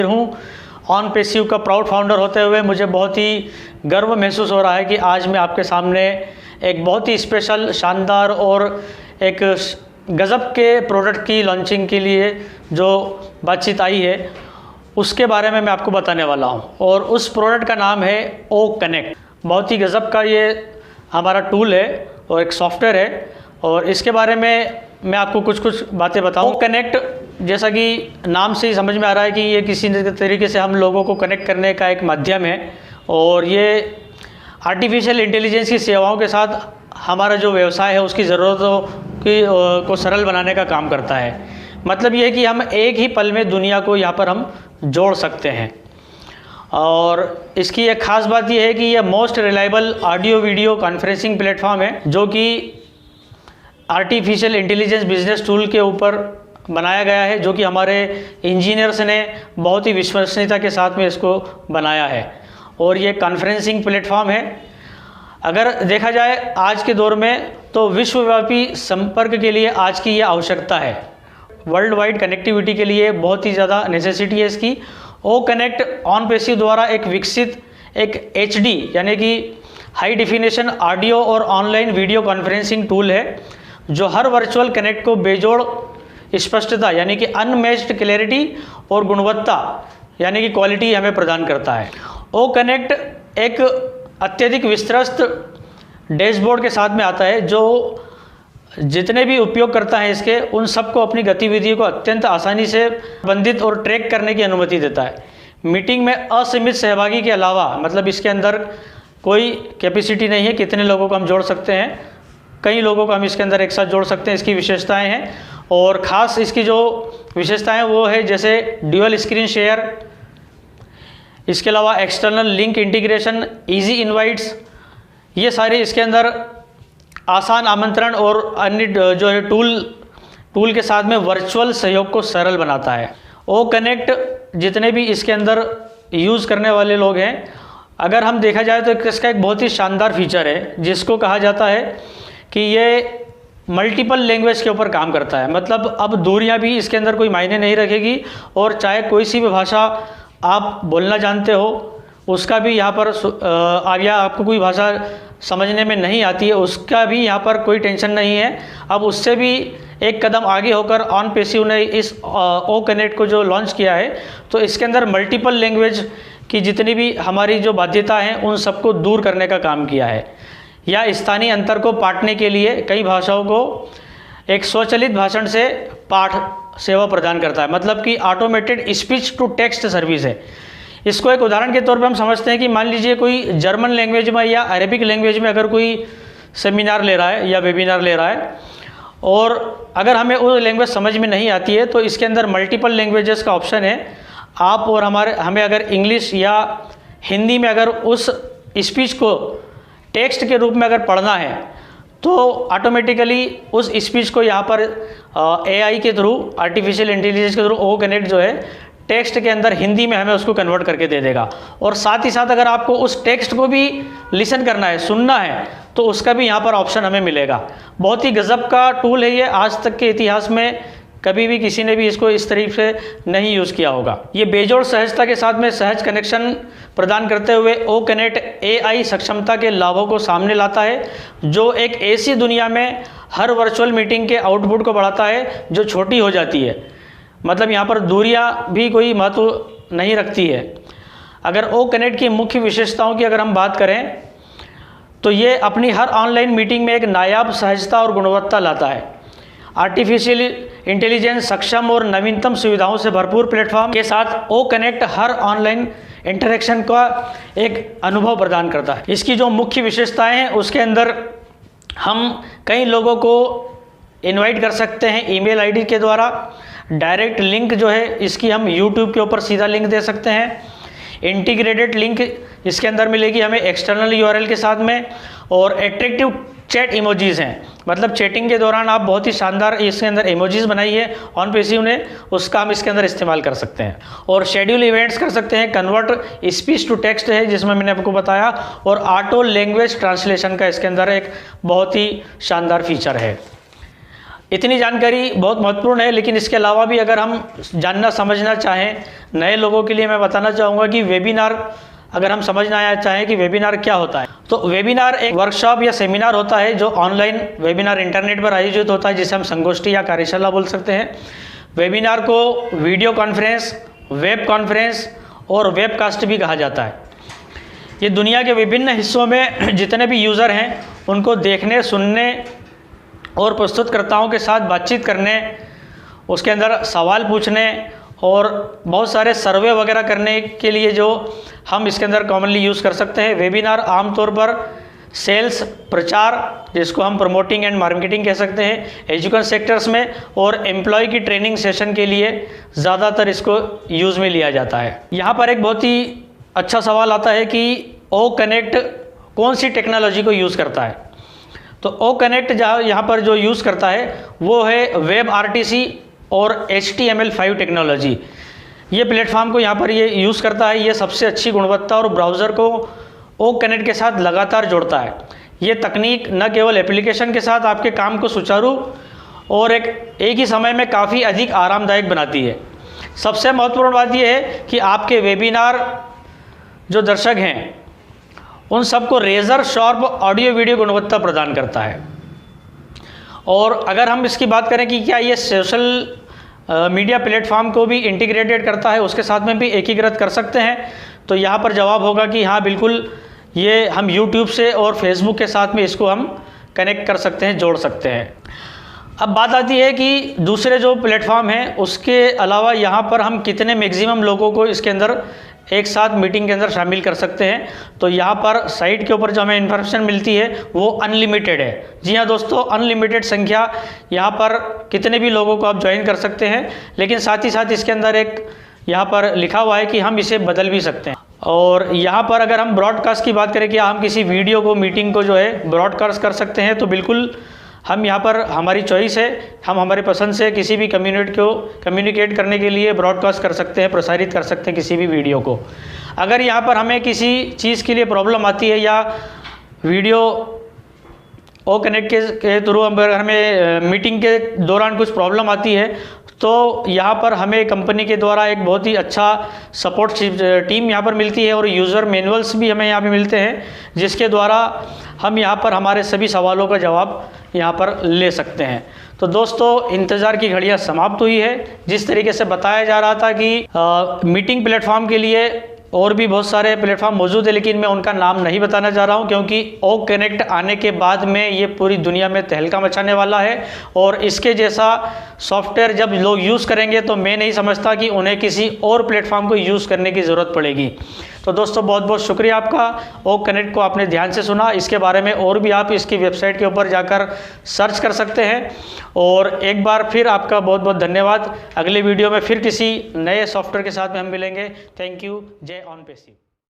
हूँ। ऑनपेसिव का proud founder होते हुए मुझे बहुत ही गर्व महसूस हो रहा है कि आज मैं आपके सामने एक बहुत ही स्पेशल, शानदार और एक गज़ब के प्रोडक्ट की लॉन्चिंग के लिए जो बातचीत आई है उसके बारे में मैं आपको बताने वाला हूं। और उस प्रोडक्ट का नाम है ओ कनेक्ट। बहुत ही गज़ब का ये हमारा टूल है और एक सॉफ्टवेयर है, और इसके बारे में मैं आपको कुछ बातें बताऊं। ओ कनेक्ट, जैसा कि नाम से ही समझ में आ रहा है कि ये किसी तरीके से हम लोगों को कनेक्ट करने का एक माध्यम है, और ये आर्टिफिशियल इंटेलिजेंस की सेवाओं के साथ हमारा जो व्यवसाय है उसकी ज़रूरतों को सरल बनाने का काम करता है। मतलब ये है कि हम एक ही पल में दुनिया को यहाँ पर हम जोड़ सकते हैं। और इसकी एक ख़ास बात यह है कि यह most reliable audio video conferencing platform है, जो कि आर्टिफिशियल इंटेलिजेंस बिजनेस टूल के ऊपर बनाया गया है, जो कि हमारे इंजीनियर्स ने बहुत ही विश्वसनीयता के साथ में इसको बनाया है। और ये कॉन्फ्रेंसिंग प्लेटफॉर्म है। अगर देखा जाए आज के दौर में तो विश्वव्यापी संपर्क के लिए आज की ये आवश्यकता है। वर्ल्ड वाइड कनेक्टिविटी के लिए बहुत ही ज़्यादा नेसेसिटी है इसकी। ओ कनेक्ट ऑनपेसिव द्वारा एक विकसित एक HD यानी कि हाई डिफिनेशन ऑडियो और ऑनलाइन वीडियो कॉन्फ्रेंसिंग टूल है, जो हर वर्चुअल कनेक्ट को बेजोड़ स्पष्टता यानी कि अनमैच्ड क्लैरिटी और गुणवत्ता यानी कि क्वालिटी हमें प्रदान करता है। ओ कनेक्ट एक अत्यधिक विस्तृत डैशबोर्ड के साथ में आता है, जो जितने भी उपयोगकर्ता हैं इसके उन सबको अपनी गतिविधियों को अत्यंत आसानी से प्रबंधित और ट्रैक करने की अनुमति देता है। मीटिंग में असीमित सहभागी के अलावा, मतलब इसके अंदर कोई कैपेसिटी नहीं है, कितने लोगों को हम जोड़ सकते हैं, कई लोगों को हम इसके अंदर एक साथ जोड़ सकते हैं। इसकी विशेषताएं हैं, और ख़ास इसकी जो विशेषताएं वो है जैसे ड्यूअल स्क्रीन शेयर, इसके अलावा external link integration, easy invites, ये सारे इसके अंदर आसान आमंत्रण और अन्य जो है टूल के साथ में वर्चुअल सहयोग को सरल बनाता है। ओ कनेक्ट जितने भी इसके अंदर यूज़ करने वाले लोग हैं, अगर हम देखा जाए तो इसका एक बहुत ही शानदार फीचर है जिसको कहा जाता है कि ये मल्टीपल लैंग्वेज के ऊपर काम करता है। मतलब अब दूरियां भी इसके अंदर कोई मायने नहीं रखेगी, और चाहे कोई सी भी भाषा आप बोलना जानते हो उसका भी यहाँ पर या आपको कोई भाषा समझने में नहीं आती है उसका भी यहाँ पर कोई टेंशन नहीं है। अब उससे भी एक कदम आगे होकर ऑनपेसिव ने इस ओ कनेक्ट को जो लॉन्च किया है, तो इसके अंदर मल्टीपल लैंग्वेज की जितनी भी हमारी जो बाध्यता हैं उन सबको दूर करने का काम किया है, या स्थानीय अंतर को पाटने के लिए कई भाषाओं को एक स्वचालित भाषण से पाठ सेवा प्रदान करता है। मतलब कि automated speech to text service है। इसको एक उदाहरण के तौर पे हम समझते हैं कि मान लीजिए कोई जर्मन लैंग्वेज में या अरेबिक लैंग्वेज में अगर कोई सेमिनार ले रहा है या वेबिनार ले रहा है, और अगर हमें वो लैंग्वेज समझ में नहीं आती है, तो इसके अंदर मल्टीपल लैंग्वेजेस का ऑप्शन है। आप और हमें अगर इंग्लिश या हिंदी में अगर उस स्पीच को टेक्स्ट के रूप में अगर पढ़ना है, तो ऑटोमेटिकली उस स्पीच को यहाँ पर AI के थ्रू, आर्टिफिशियल इंटेलिजेंस के थ्रू ओ कनेक्ट जो है टेक्स्ट के अंदर हिंदी में हमें उसको कन्वर्ट करके दे देगा। और साथ ही साथ अगर आपको उस टेक्स्ट को भी लिसन करना है, सुनना है, तो उसका भी यहाँ पर ऑप्शन हमें मिलेगा। बहुत ही गज़ब का टूल है ये। आज तक के इतिहास में कभी भी किसी ने भी इसको इस तरीके से नहीं यूज़ किया होगा। ये बेजोड़ सहजता के साथ में सहज कनेक्शन प्रदान करते हुए ओ कनेक्ट AI सक्षमता के लाभों को सामने लाता है, जो एक ऐसी दुनिया में हर वर्चुअल मीटिंग के आउटपुट को बढ़ाता है जो छोटी हो जाती है। मतलब यहाँ पर दूरियाँ भी कोई महत्व नहीं रखती है। अगर ओ कनेक्ट की मुख्य विशेषताओं की अगर हम बात करें, तो ये अपनी हर ऑनलाइन मीटिंग में एक नायाब सहजता और गुणवत्ता लाता है। आर्टिफिशियल इंटेलिजेंस सक्षम और नवीनतम सुविधाओं से भरपूर प्लेटफॉर्म के साथ ओ कनेक्ट हर ऑनलाइन इंटरेक्शन का एक अनुभव प्रदान करता है। इसकी जो मुख्य विशेषताएं हैं उसके अंदर हम कई लोगों को इनवाइट कर सकते हैं ईमेल आईडी के द्वारा। डायरेक्ट लिंक जो है इसकी हम यूट्यूब के ऊपर सीधा लिंक दे सकते हैं। इंटीग्रेटेड लिंक इसके अंदर मिलेगी हमें एक्सटर्नल URL के साथ में, और एट्रैक्टिव चैट इमोजीज हैं। मतलब चैटिंग के दौरान आप बहुत ही शानदार इसके अंदर इमोजीज बनाई है ऑनपेसिव ने, उसका हम इसके अंदर इस्तेमाल कर सकते हैं। और शेड्यूल इवेंट्स कर सकते हैं। कन्वर्ट स्पीच टू टेक्स्ट है जिसमें मैंने आपको बताया, और ऑटो लैंग्वेज ट्रांसलेशन का इसके अंदर एक बहुत ही शानदार फीचर है। इतनी जानकारी बहुत महत्वपूर्ण है, लेकिन इसके अलावा भी अगर हम जानना समझना चाहें नए लोगों के लिए मैं बताना चाहूँगा कि वेबिनार अगर हम समझना चाहें कि वेबिनार क्या होता है, तो वेबिनार एक वर्कशॉप या सेमिनार होता है जो ऑनलाइन वेबिनार इंटरनेट पर आयोजित होता है, जिसे हम संगोष्ठी या कार्यशाला बोल सकते हैं। वेबिनार को वीडियो कॉन्फ्रेंस, वेब कॉन्फ्रेंस और वेबकास्ट भी कहा जाता है। ये दुनिया के विभिन्न हिस्सों में जितने भी यूज़र हैं उनको देखने, सुनने और प्रस्तुतकर्ताओं के साथ बातचीत करने, उसके अंदर सवाल पूछने और बहुत सारे सर्वे वगैरह करने के लिए जो हम इसके अंदर कॉमनली यूज़ कर सकते हैं। वेबिनार आमतौर पर सेल्स, प्रचार, जिसको हम प्रमोटिंग एंड मार्केटिंग कह सकते हैं, एजुकेशन सेक्टर्स में और एम्प्लॉय की ट्रेनिंग सेशन के लिए ज़्यादातर इसको यूज़ में लिया जाता है। यहाँ पर एक बहुत ही अच्छा सवाल आता है कि ओ कनेक्ट कौन सी टेक्नोलॉजी को यूज़ करता है। तो ओ कनेक्ट जहाँ यहाँ पर जो यूज़ करता है वो है वेब RTC और HTML5 टेक्नोलॉजी। ये प्लेटफॉर्म को यहाँ पर ये यूज़ करता है। ये सबसे अच्छी गुणवत्ता और ब्राउज़र को ओ कनेक्ट के साथ लगातार जोड़ता है। ये तकनीक न केवल एप्लीकेशन के साथ आपके काम को सुचारू और एक ही समय में काफ़ी अधिक आरामदायक बनाती है। सबसे महत्वपूर्ण बात यह है कि आपके वेबिनार जो दर्शक हैं उन सबको रेजर शॉर्प ऑडियो वीडियो गुणवत्ता प्रदान करता है। और अगर हम इसकी बात करें कि क्या ये सोशल मीडिया प्लेटफॉर्म को भी इंटीग्रेटेड करता है, उसके साथ में भी एकीकृत कर सकते हैं, तो यहाँ पर जवाब होगा कि हाँ बिल्कुल, ये हम YouTube से और Facebook के साथ में इसको हम कनेक्ट कर सकते हैं, जोड़ सकते हैं। अब बात आती है कि दूसरे जो प्लेटफॉर्म हैं उसके अलावा यहाँ पर हम कितने मैक्सिमम लोगों को इसके अंदर एक साथ मीटिंग के अंदर शामिल कर सकते हैं। तो यहाँ पर साइट के ऊपर जो हमें इन्फॉर्मेशन मिलती है वो अनलिमिटेड है। जी हाँ दोस्तों, अनलिमिटेड संख्या, यहाँ पर कितने भी लोगों को आप ज्वाइन कर सकते हैं, लेकिन साथ ही साथ इसके अंदर एक यहाँ पर लिखा हुआ है कि हम इसे बदल भी सकते हैं। और यहाँ पर अगर हम ब्रॉडकास्ट की बात करें कि हम किसी वीडियो को, मीटिंग को जो है ब्रॉडकास्ट कर सकते हैं, तो बिल्कुल हम यहाँ पर हमारी चॉइस है, हम हमारे पसंद से किसी भी कम्युनिकेट करने के लिए ब्रॉडकास्ट कर सकते हैं, प्रसारित कर सकते हैं किसी भी वीडियो को। अगर यहाँ पर हमें किसी चीज़ के लिए प्रॉब्लम आती है या वीडियो ओ कनेक्ट के थ्रू अगर हमें मीटिंग के दौरान कुछ प्रॉब्लम आती है, तो यहाँ पर हमें कंपनी के द्वारा एक बहुत ही अच्छा सपोर्ट टीम यहाँ पर मिलती है और यूज़र मैनुअल्स भी हमें यहाँ पे मिलते हैं, जिसके द्वारा हम यहाँ पर हमारे सभी सवालों का जवाब यहाँ पर ले सकते हैं। तो दोस्तों, इंतज़ार की घड़ियाँ समाप्त हुई है। जिस तरीके से बताया जा रहा था कि मीटिंग प्लेटफॉर्म के लिए और भी बहुत सारे प्लेटफॉर्म मौजूद है, लेकिन मैं उनका नाम नहीं बताना चाह रहा हूं, क्योंकि ओ कनेक्ट आने के बाद में ये पूरी दुनिया में तहलका मचाने वाला है। और इसके जैसा सॉफ्टवेयर जब लोग यूज़ करेंगे तो मैं नहीं समझता कि उन्हें किसी और प्लेटफॉर्म को यूज़ करने की ज़रूरत पड़ेगी। तो दोस्तों, बहुत बहुत शुक्रिया आपका। ओ कनेक्ट को आपने ध्यान से सुना। इसके बारे में और भी आप इसकी वेबसाइट के ऊपर जाकर सर्च कर सकते हैं। और एक बार फिर आपका बहुत बहुत धन्यवाद। अगले वीडियो में फिर किसी नए सॉफ्टवेयर के साथ में हम मिलेंगे। Thank you. जय ऑन पेशिव।